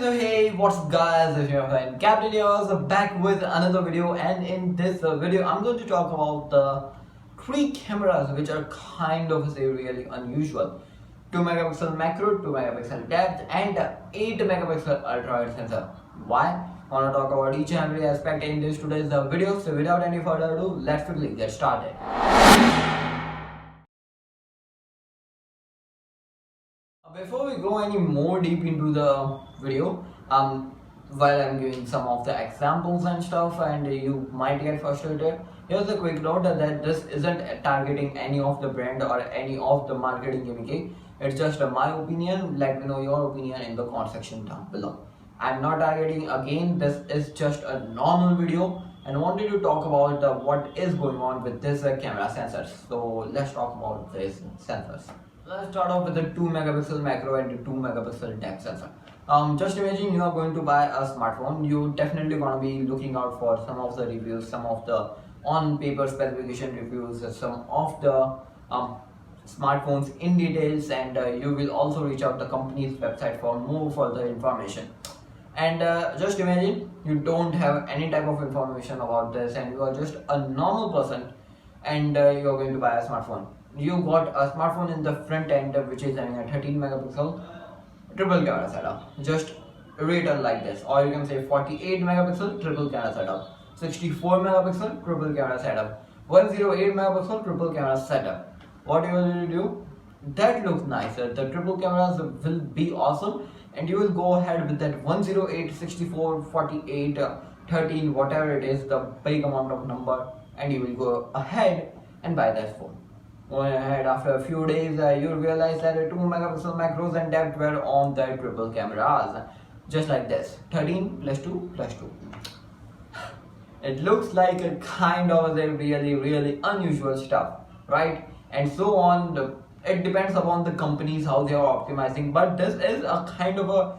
So hey, what's up guys, it's your friend Captain here, back with another video, and in this video I'm going to talk about the three cameras which are kind of say really unusual. 2 megapixel macro, 2 megapixel depth and 8 megapixel ultrawide sensor. Why? I want to talk about each and every aspect in this today's video, so without any further ado, let's quickly get started. Before we go any more deep into the video, while I'm giving some of the examples and stuff, and you might get frustrated, here's a quick note that this isn't targeting any of the brand or any of the marketing gimmick. It's just my opinion. Let me know your opinion in the comment section down below. I'm not targeting again. This is just a normal video, and wanted to talk about what is going on with this camera sensors. So let's talk about these sensors. Let's start off with the 2 megapixel macro and the 2 megapixel depth sensor. Just imagine you are going to buy a smartphone. You definitely going to be looking out for some of the reviews, some of the on paper specification reviews, some of the smartphones in details, and you will also reach out the company's website for more further information. And just imagine you don't have any type of information about this, and you are just a normal person, and you are going to buy a smartphone. You got a smartphone in the front end which is having a 13 megapixel triple camera setup, just written like this, or you can say 48 megapixel triple camera setup, 64 megapixel triple camera setup, 108 megapixel triple camera setup. What you will do, that looks nicer, the triple cameras will be awesome, and you will go ahead with that 108, 64, 48, 13, whatever it is, the big amount of number, and you will go ahead and buy that phone. Going ahead, after a few days, you realize that 2 megapixel macros and depth were on the triple cameras, just like this, 13 plus 2 plus 2. It looks like a kind of a really unusual stuff, right? And so on. It depends upon the companies how they are optimizing, but this is a kind of a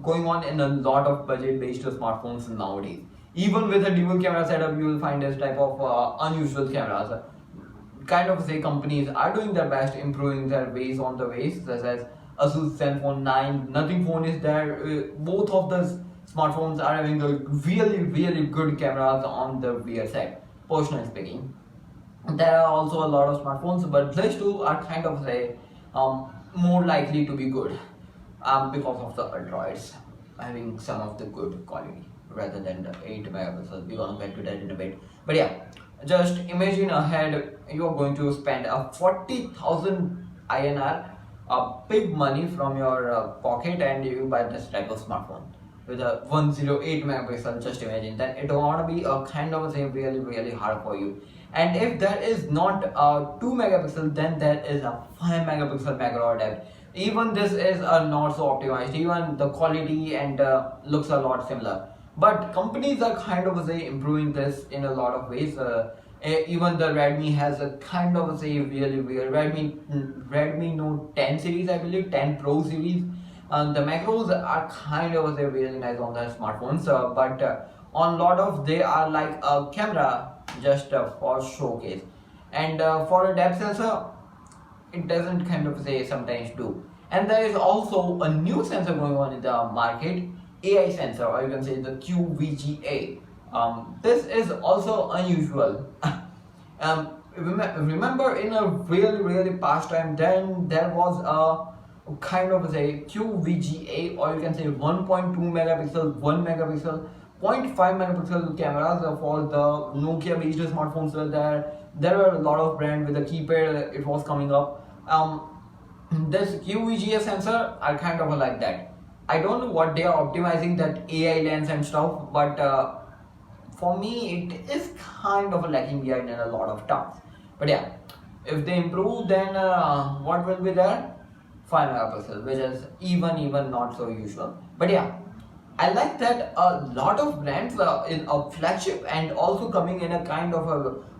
going on in a lot of budget based smartphones nowadays. Even with a dual camera setup, you will find this type of unusual cameras. Kind of say companies are doing their best improving their ways on the ways, such as Asus Zenfone 9, nothing phone is there. Both of the smartphones are having a really good cameras on the rear side, personally speaking. There are also a lot of smartphones, but these two are kind of say more likely to be good because of the ultrawides having some of the good quality rather than the 8 megapixel. We're gonna get to that in a bit, but yeah, just imagine ahead you are going to spend a 40,000 INR, a big money from your pocket, and you buy this type of smartphone with a 108 megapixel. Just imagine that it want to be a kind of say really hard for you. And if there is not a 2 megapixel, then there is a 5 megapixel macro depth. Even this is not so optimized, even the quality and looks a lot similar, but companies are kind of say improving this in a lot of ways. Even the Redmi has a kind of say really weird Redmi Note 10 series, I believe 10 Pro series. The macros are kind of say really nice on the smartphones, but on lot of they are like a camera just for showcase. And for a depth sensor, it doesn't kind of say sometimes do. And there is also a new sensor going on in the market, AI sensor, or you can say the QVGA. This is also unusual. Remember in a really past time, then there was a kind of say QVGA, or you can say 1.2 megapixel, 1 megapixel, 0.5 megapixel cameras for the Nokia based smartphones. There were a lot of brands with a keypad. It was coming up. This QVGA sensor are kind of like that. I don't know what they are optimizing, that AI lens and stuff, but for me it is kind of lacking behind in a lot of terms. But yeah, if they improve, then what will be there? 5 megapixel, which is even not so usual. But yeah, I like that a lot of brands in a flagship and also coming in a kind of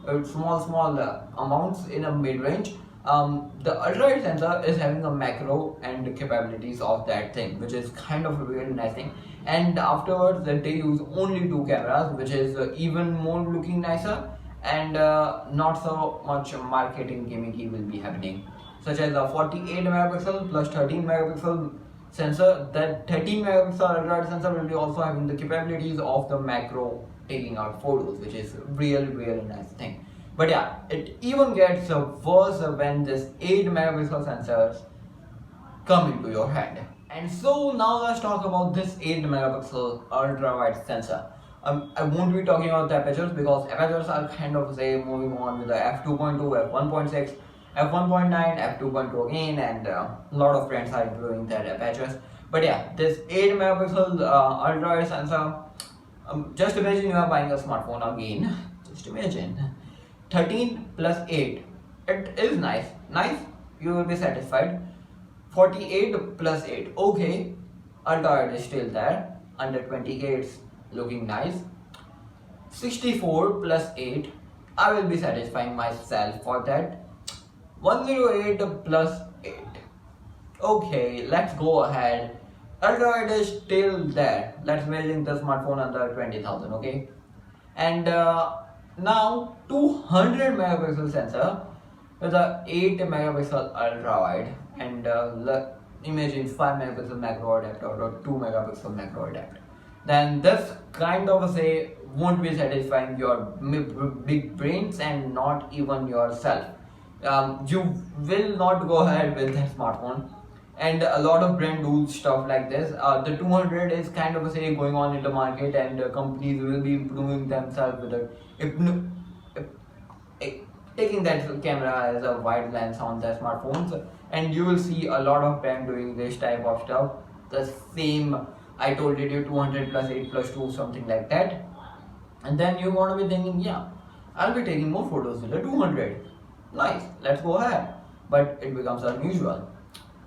a small amounts in a mid-range. The ultrawide sensor is having a macro and capabilities of that thing, which is kind of a really nice thing. And afterwards that they use only 2 cameras, which is even more looking nicer, and not so much marketing gimmicky will be happening, such as a 48 megapixel plus 13 megapixel sensor. That 13 megapixel ultra-wide sensor will be also having the capabilities of the macro taking out photos, which is really nice thing. But yeah, it even gets worse when this 8 megapixel sensors come into your hand. And so now let's talk about this 8 megapixel ultra wide sensor. I won't be talking about the apertures because apertures are kind of say moving on with the f2.2, f1.6, f1.9, f2.2 again, and a lot of friends are improving their apertures. But yeah, this 8 megapixel ultra wide sensor. Just imagine you are buying a smartphone again. Just imagine 13 plus 8. It is nice. You will be satisfied. 48 plus 8. Okay, ultra is still there. Under 20k, it's looking nice. 64 plus 8. I will be satisfying myself for that. 108 plus 8. Okay, let's go ahead. Ultrawide is still there. Let's imagine the smartphone under 20,000, okay? And now 200 megapixel sensor with a 8 megapixel ultrawide, and imagine 5 megapixel macro adapter or 2 megapixel macro adapter. Then this kind of say won't be satisfying your big brains and not even yourself. You will not go ahead with that smartphone. And a lot of brand do stuff like this. The 200 is kind of say going on in the market, and companies will be improving themselves with it. If taking that camera as a wide lens on their smartphones, and you will see a lot of brand doing this type of stuff. The same I told you 200 plus 8 plus 2, something like that. And then you want to be thinking, yeah, I'll be taking more photos with the 200. Nice, let's go ahead. But it becomes unusual.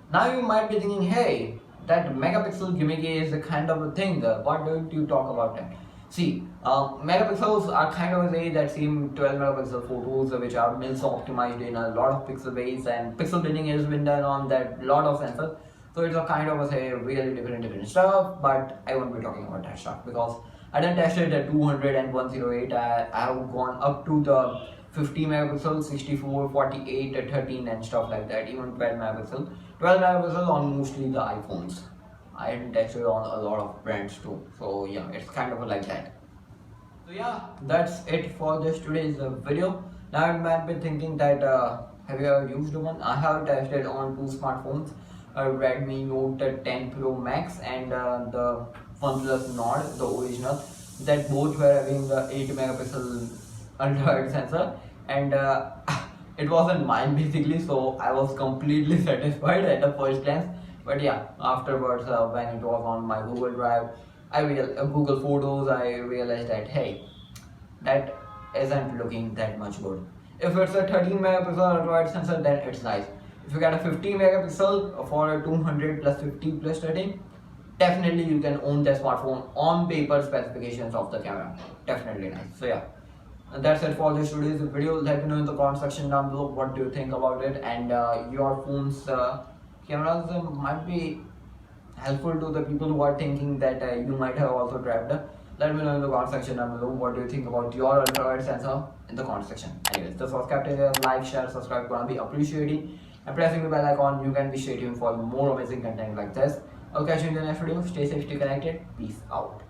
Now you might be thinking, hey, that megapixel gimmick is a kind of a thing. What don't you talk about that? See, megapixels are kind of a way that seem 12 megapixel photos which are also optimized in a lot of pixel base, and pixel binning has been done on that lot of sensors. So it's a kind of a say really different stuff, but I won't be talking about that stuff because I done tested the 200 and 108. I have gone up to the 50 megapixel, 64, 48, 13 and stuff like that, even 12 megapixel. 12 megapixel on mostly the iPhones. I had tested on a lot of brands too. So yeah, it's kind of like that. So yeah, that's it for this today's video. Now you might be thinking that have you ever used one? I have tested on two smartphones, Redmi Note 10 Pro Max and the OnePlus Nord, the original. That both were having the 8 megapixel ultra-wide sensor, and it wasn't mine basically, so I was completely satisfied at the first glance. But yeah, afterwards when it was on my Google Drive, Google Photos, I realized that hey, that isn't looking that much good. If it's a 13 megapixel ultra-wide sensor, then it's nice. If you get a 50 megapixel for a 200 plus 50 plus 13, definitely you can own the smartphone on paper specifications of the camera. Definitely nice. So yeah, that's it for this today's video. Let me know in the comment section down below what do you think about it, and your phone's cameras might be helpful to the people who are thinking that you might have also tried. Let me know in the comment section down below what do you think about your ultra-wide sensor in the comment section. Anyways, this was Captain here. Like, share, subscribe, gonna be appreciated, and pressing the bell icon you can be stay tuned for more amazing content like this. I'll catch you in the next video. Stay safe, stay connected. Peace out.